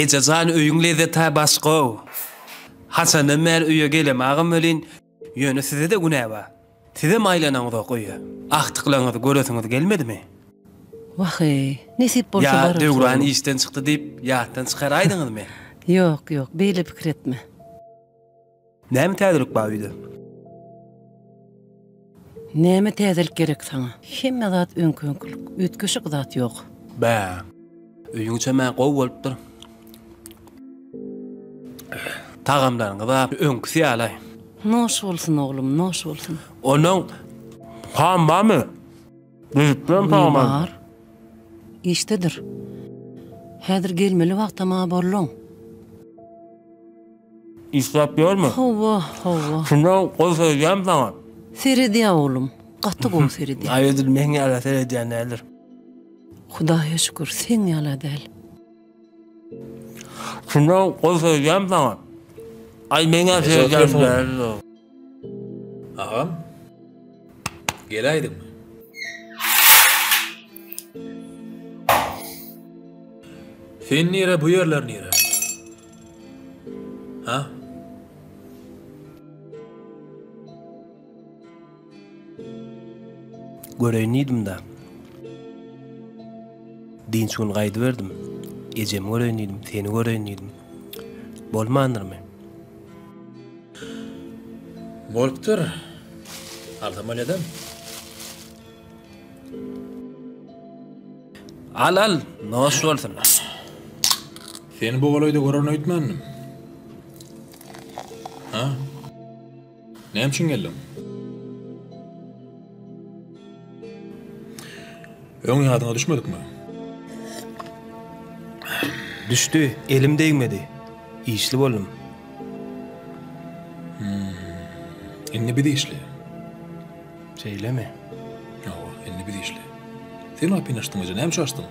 Ecazan öýüňle de ta başga. Hasanam mer öýe gelemagym bilen ýöne size de günä bar. Size maýlanaňyza goýa. Aktyklaryňyzy göresiňiz gelmedimi? Wahy, nesip bolsa Ya barar. Döwran işden çykdy diýip ýatdan çykaraýdyňyzmy? Yok, beýle pikir etme. Näme täzelik bar öýde? Näme täzelik gerek sana? Hemme zat öňköňkülük, ötkeşik zat ýok. Ba. Öýüň çäme gowy bolupdyr. Tagamlaryňyza öňküsi alay. Noş bolsun oglum, noş bolsun. Onuň ham barmy? Bizden tamam. Var. İştedir. Häzir gelmeli wagtama bollaň. İsrap ýörmü? Hawa. Şunda goýsaýam sana. Serediýa oglum. Gatty gowy serediýa. Aýdyr meňe ala serediýän nädir? Hudaýa şükür, sen ýala däl. Şunda goýsaýam sana. Ay meňe serediýän nädir? Ağam, gelaydın mı? Sen nire, bu yerler nire? Ha? Göreýnýdim da. Dinç gün gaýdy berdim. Ejem göreýnýdim, seni göreýnýdim. Bolmandyrmy? Bolupdyr. Aldamal edem. Al, noş bolsun. Seni bu goloyda gören öýtmendim. Ha? Näme üçin geldim? Öňe ýadyňa düşmedikmi? Düşdü, elim değmedi. İşli boldum. Indi bir de işli. Söyleme. Yo, indi bir de işli. Sen apyn açdın hoca, näme şu açdın?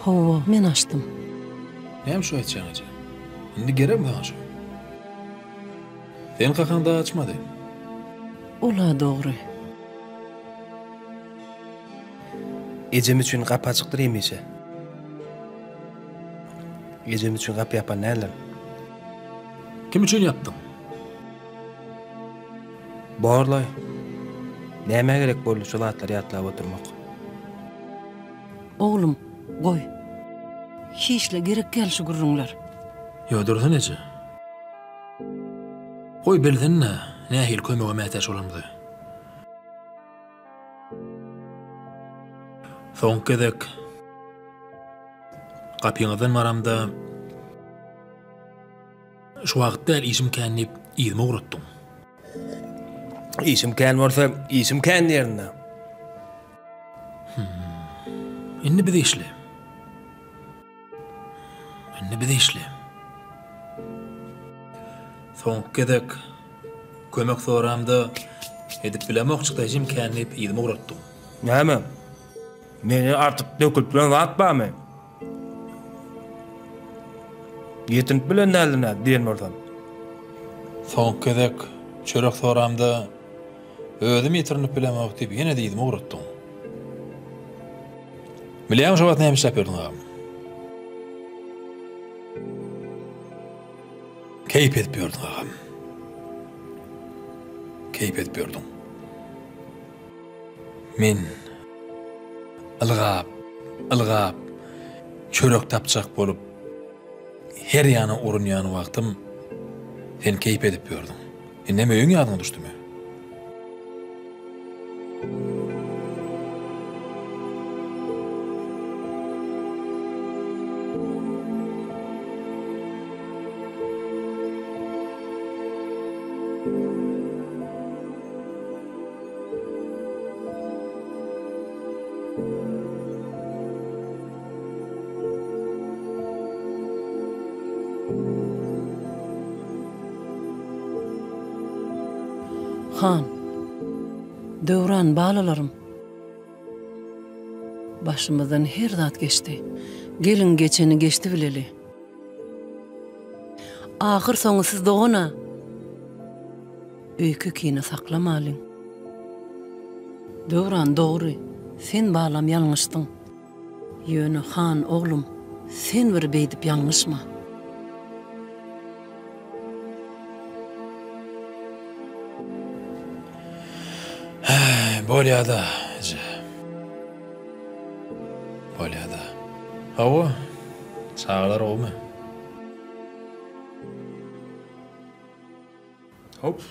Hawa, men açdym. Näme şu açýan hoca? Indi gerek mi şu? Sen kakanda açmady. Ola dogry. Ejem üçün gapy açykdyr emeşe. Ejem üçün gapy ýapan näler? Kim üçün yapdın? Borlay. Näme gerek boldy şu zatlary ýatlap oturmak? Oglum, goý. Hiçle gerek gel şu gürrüňler. Yo, durdan ece. Goý bildiňne, nähil kömege mätäş olamdy. Soňkedek gapyňyzdan maramda şu wagtda işim känip ýymy ugrutdum. İşim kän bolsa, işim kän ýerinde. Indi bir de işli. Soňkedek kömek soramda edip bilemokçykda işim känip ýymy ugrutdum. Näme? Meni artık dökülüp bilen atbamy? Ýetinip bilen näline diýen borsam. Soňkedek çörek soramda özüm ýetirinip bilemok diýip ýene de ýymy ugrutdum. Bilýän şu wagt näme işläp ýördiň agam? Keyip edip ýördiň agam. Keyip edip ýördiň. Men ılgap çörek tapjak bolup her ýana urunýan wagtym sen keyip edip ýördiň. Näme öýüň ýadyňa düşdümi? Han, Döwran balalarım. Başımızdan her zat geçti. Gelin geçeni geçti bileli. Ahir soňy siz dogana. Öýkü kine saklamalyň. Döwran dogry. Sen balam ýalňyşdyň. Ýöne Han oglum, Sen bir beýdip ýalňyşma. Bolýada. Bolýada. Hawa. Sağlar olma. Hop.